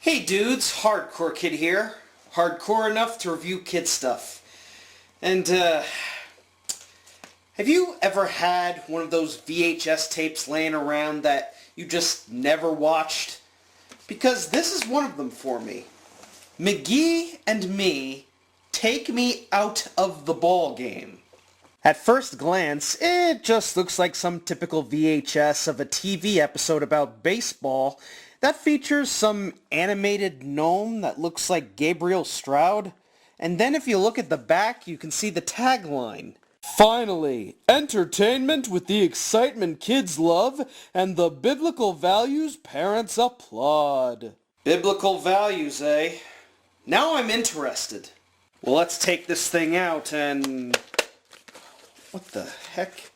Hey dudes, Hardcore Kid here. Hardcore enough to review kid stuff. And, have you ever had one of those VHS tapes laying around that you just never watched? Because this is one of them for me. McGee and Me, Take Me Out of the Ballgame. At first glance, it just looks like some typical VHS of a TV episode about baseball that features some animated gnome that looks like Gabriel Stroud. And then if you look at the back, you can see the tagline. Finally, entertainment with the excitement kids love and the biblical values parents applaud. Biblical values, eh? Now I'm interested. Well, let's take this thing out and... What the heck?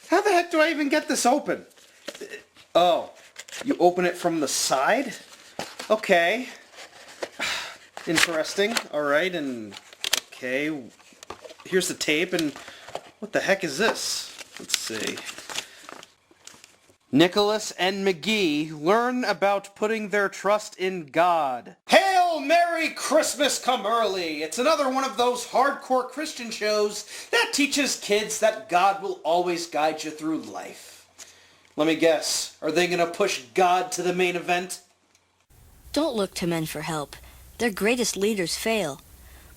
How the heck do I even get this open? Oh, you open it from the side? Okay. Interesting. Alright, and... Okay. Here's the tape, and... What the heck is this? Let's see. Nicholas and McGee learn about putting their trust in God. Hail Merry Christmas come early! It's another one of those hardcore Christian shows that teaches kids that God will always guide you through life. Let me guess, are they gonna push God to the main event? Don't look to men for help. Their greatest leaders fail.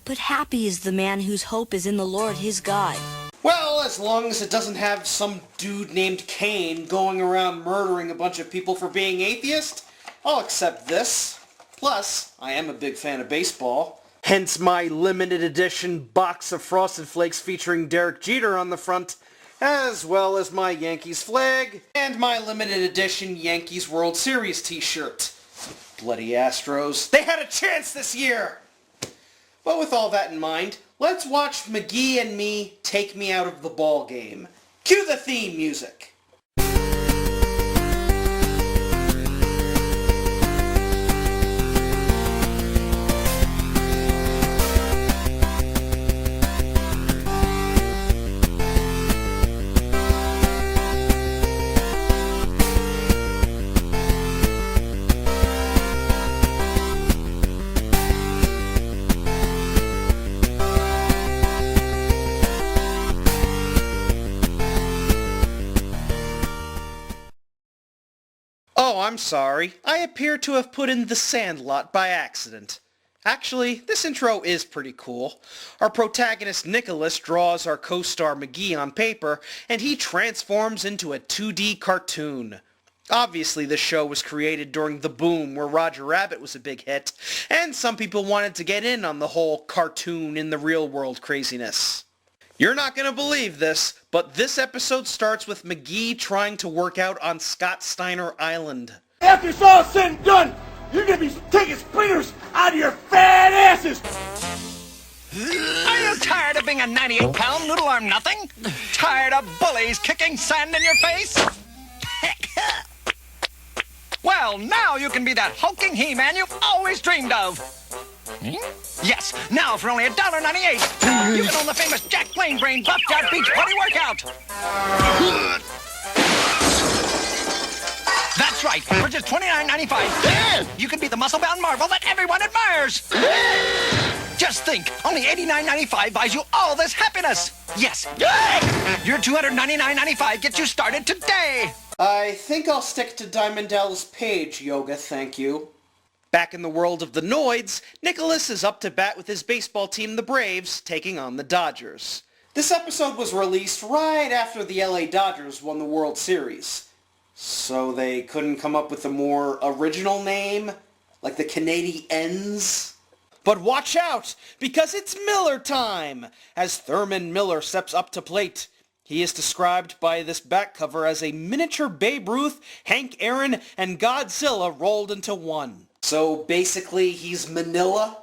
But happy is the man whose hope is in the Lord his God. Well, as long as it doesn't have some dude named Cain going around murdering a bunch of people for being atheist, I'll accept this. Plus, I am a big fan of baseball. Hence my limited edition box of Frosted Flakes featuring Derek Jeter on the front, as well as my Yankees flag and my limited edition Yankees World Series t-shirt. Bloody Astros. They had a chance this year! But with all that in mind, let's watch McGee and Me Take Me Out of the Ballgame. Cue the theme music. Oh, I'm sorry. I appear to have put in The Sandlot by accident. Actually, this intro is pretty cool. Our protagonist Nicholas draws our co-star McGee on paper, and he transforms into a 2D cartoon. Obviously, this show was created during the boom where Roger Rabbit was a big hit, and some people wanted to get in on the whole cartoon in the real world craziness. You're not going to believe this, but this episode starts with McGee trying to work out on Scott Steiner Island. After it's all said and done, you're going to be taking splinters out of your fat asses! Are you tired of being a 98-pound noodle-arm nothing? Tired of bullies kicking sand in your face? Well, now you can be that hulking He-Man you've always dreamed of. Yes, now for only $1.98, you can own the famous Jack Plain Brain Buffed Out Beach Party Workout. That's right, for just $29.95, you can be the muscle-bound marvel that everyone admires. Just think, only $89.95 buys you all this happiness. Yes, your $299.95 gets you started today. I think I'll stick to Diamond Dallas Page yoga, thank you. Back in the world of the Noids, Nicholas is up to bat with his baseball team, the Braves, taking on the Dodgers. This episode was released right after the LA Dodgers won the World Series. So they couldn't come up with a more original name, like the Canadiens? But watch out, because it's Miller time, as Thurman Miller steps up to plate. He is described by this back cover as a miniature Babe Ruth, Hank Aaron, and Godzilla rolled into one. So basically, he's Manila?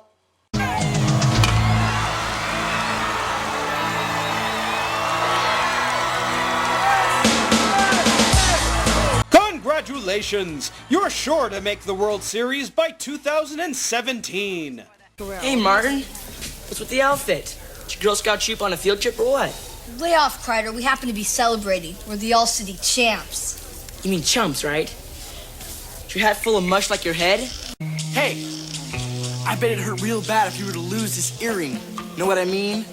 Congratulations! You're sure to make the World Series by 2017. Hey, Martin. What's with the outfit? Did your Girl Scout troop on a field trip or what? Lay off, Kreider. We happen to be celebrating. We're the All-City champs. You mean chumps, right? With your hat full of mush like your head? Hey, I bet it hurt real bad if you were to lose this earring. Know what I mean?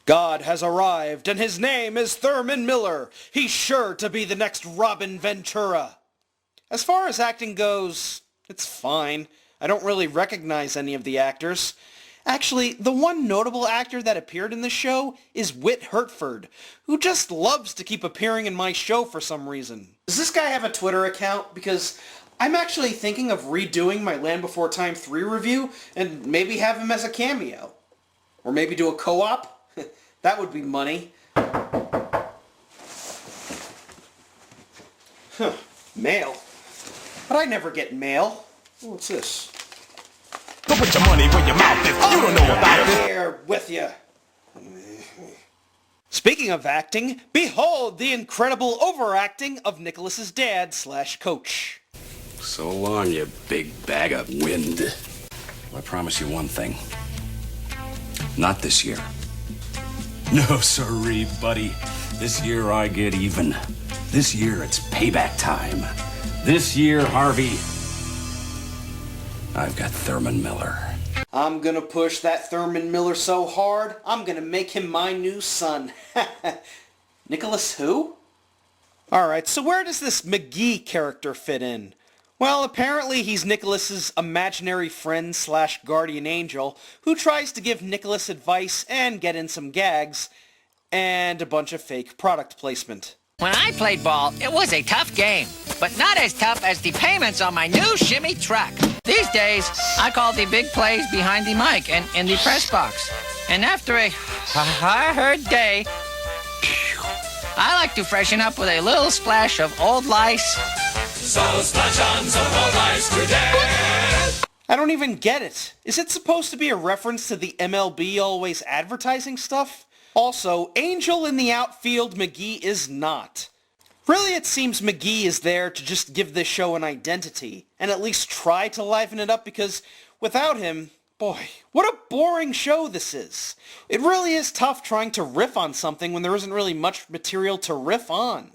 God has arrived, and his name is Thurman Miller. He's sure to be the next Robin Ventura. As far as acting goes, it's fine. I don't really recognize any of the actors. Actually, the one notable actor that appeared in the show is Whit Hertford, who just loves to keep appearing in my show for some reason. Does this guy have a Twitter account? Because I'm actually thinking of redoing my Land Before Time 3 review and maybe have him as a cameo. Or maybe do a co-op? That would be money. Huh. Mail. But I never get mail. What's this? Don't put your money where your mouth is. You don't know about this. Here with you. Speaking of acting, behold the incredible overacting of Nicholas's dad / coach. So long, you big bag of wind. Well, I promise you one thing. Not this year. No, sirree, buddy. This year I get even. This year it's payback time. This year, Harvey, I've got Thurman Miller. I'm gonna push that Thurman Miller so hard, I'm gonna make him my new son. Nicholas who? Alright, so where does this McGee character fit in? Well, apparently he's Nicholas's imaginary friend / guardian angel who tries to give Nicholas advice and get in some gags, and a bunch of fake product placement. When I played ball, it was a tough game, but not as tough as the payments on my new shimmy truck. These days, I call the big plays behind the mic and in the press box. And after a hard day, I like to freshen up with a little splash of old lice. So splash on some old ice today. I don't even get it. Is it supposed to be a reference to the MLB always advertising stuff? Also, Angel in the outfield, McGee is not. Really, it seems McGee is there to just give this show an identity, and at least try to liven it up, because without him, boy, what a boring show this is. It really is tough trying to riff on something when there isn't really much material to riff on.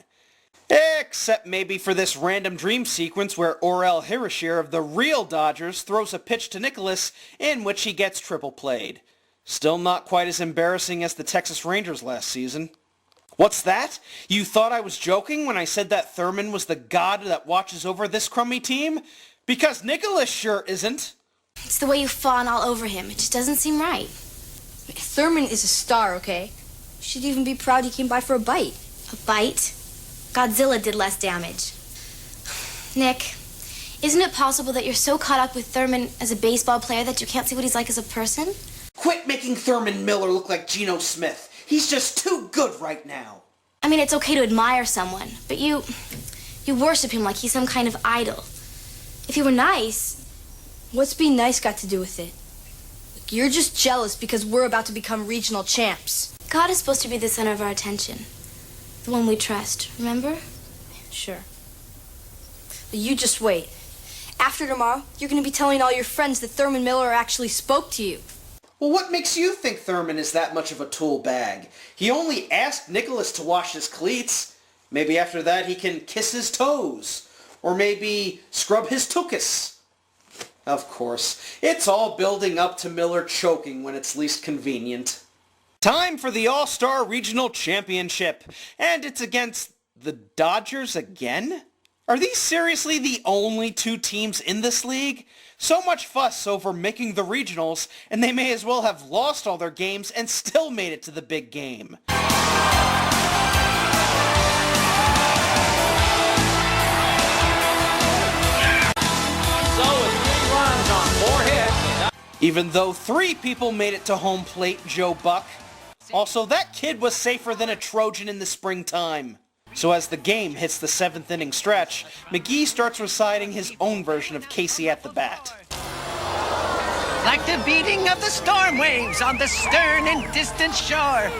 Except maybe for this random dream sequence where Orel Hirashir of the real Dodgers throws a pitch to Nicholas in which he gets triple played. Still not quite as embarrassing as the Texas Rangers last season. What's that? You thought I was joking when I said that Thurman was the god that watches over this crummy team? Because Nicholas sure isn't. It's the way you fawn all over him. It just doesn't seem right. Thurman is a star, okay? You should even be proud he came by for a bite. A bite? Godzilla did less damage. Nick, isn't it possible that you're so caught up with Thurman as a baseball player that you can't see what he's like as a person? Quit making Thurman Miller look like Geno Smith. He's just too good right now. I mean, it's okay to admire someone, but you worship him like he's some kind of idol. If he were nice... What's being nice got to do with it? Look, you're just jealous because we're about to become regional champs. God is supposed to be the center of our attention. The one we trust, remember? Sure. But you just wait. After tomorrow, you're going to be telling all your friends that Thurman Miller actually spoke to you. Well, what makes you think Thurman is that much of a tool bag? He only asked Nicholas to wash his cleats. Maybe after that he can kiss his toes. Or maybe scrub his tuchus. Of course, it's all building up to Miller choking when it's least convenient. Time for the All-Star Regional Championship, and it's against the Dodgers again? Are these seriously the only two teams in this league? So much fuss over making the regionals, and they may as well have lost all their games and still made it to the big game. Even though 3 people made it to home plate, Joe Buck. Also, that kid was safer than a Trojan in the springtime. So as the game hits the 7th inning stretch, McGee starts reciting his own version of Casey at the bat. Like the beating of the storm waves on the stern and distant shore.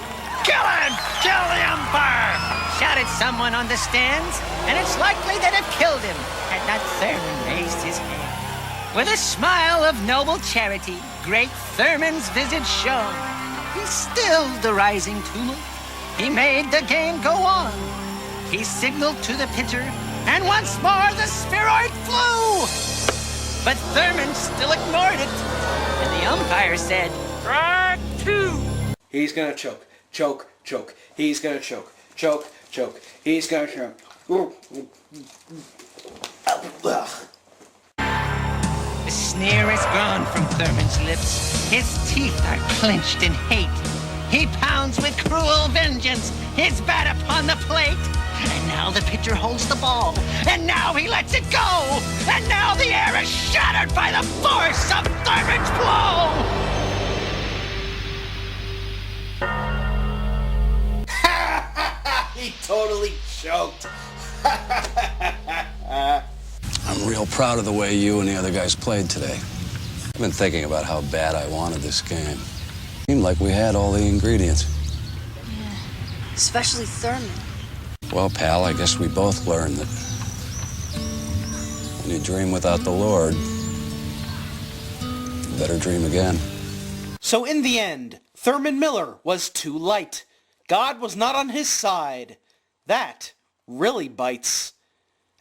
Kill him! Kill the umpire! Shouted someone on the stands, and it's likely that it killed him had not Thurman raised his hand. With a smile of noble charity, great Thurman's visage shone. He stilled the rising tumult. He made the game go on. He signaled to the pitcher, And once more the spheroid flew. But Thurman still ignored it. And the umpire said, "Strike 2." He's gonna choke. Choke. Choke. He's gonna choke. Choke. Choke. He's gonna choke. Ugh. The sneer is gone from Thurman's lips. His teeth are clenched in hate. He pounds with cruel vengeance, his bat upon the plate. And now the pitcher holds the ball. And now he lets it go. And now the air is shattered by the force of Thurman's blow. He totally choked. I'm real proud of the way you and the other guys played today. I've been thinking about how bad I wanted this game. Seemed like we had all the ingredients. Yeah, especially Thurman. Well, pal, I guess we both learned that when you dream without the Lord, you better dream again. So in the end, Thurman Miller was too light. God was not on his side. That really bites.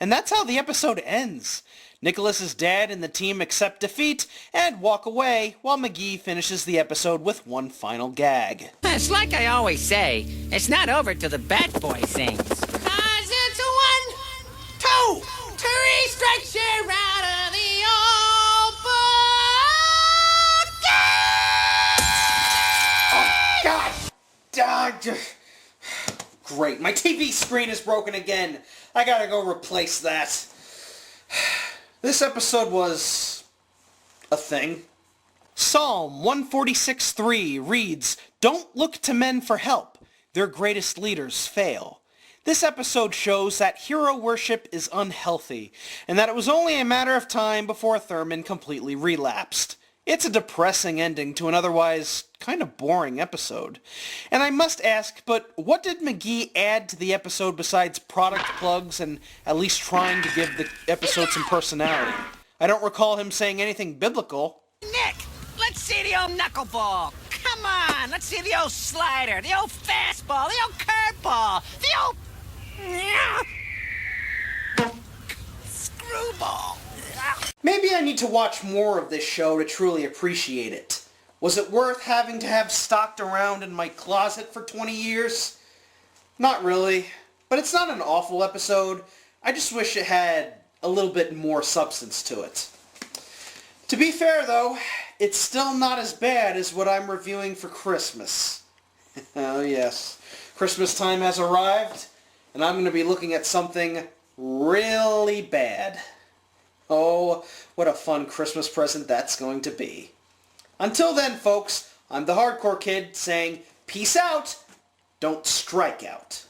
And that's how the episode ends. Nicholas's dad and the team accept defeat and walk away while McGee finishes the episode with one final gag. It's like I always say, it's not over till the Bat Boy sings. 'Cause it's a 1, 2, 3 strikes you're out of the old God! Great, my TV screen is broken again. I gotta go replace that. This episode was a thing. Psalm 146:3 reads, "Don't look to men for help. Their greatest leaders fail." This episode shows that hero worship is unhealthy, and that it was only a matter of time before Thurman completely relapsed. It's a depressing ending to an otherwise kind of boring episode. And I must ask, but what did McGee add to the episode besides product plugs and at least trying to give the episode some personality? I don't recall him saying anything biblical. Nick, let's see the old knuckleball. Come on, let's see the old slider, the old fastball, the old curveball, the old screwball. Maybe I need to watch more of this show to truly appreciate it. Was it worth having to have stocked around in my closet for 20 years? Not really, but it's not an awful episode. I just wish it had a little bit more substance to it. To be fair though, it's still not as bad as what I'm reviewing for Christmas. Oh yes, Christmas time has arrived, and I'm going to be looking at something really bad. Oh, what a fun Christmas present that's going to be. Until then, folks, I'm the Hardcore Kid saying, peace out, don't strike out.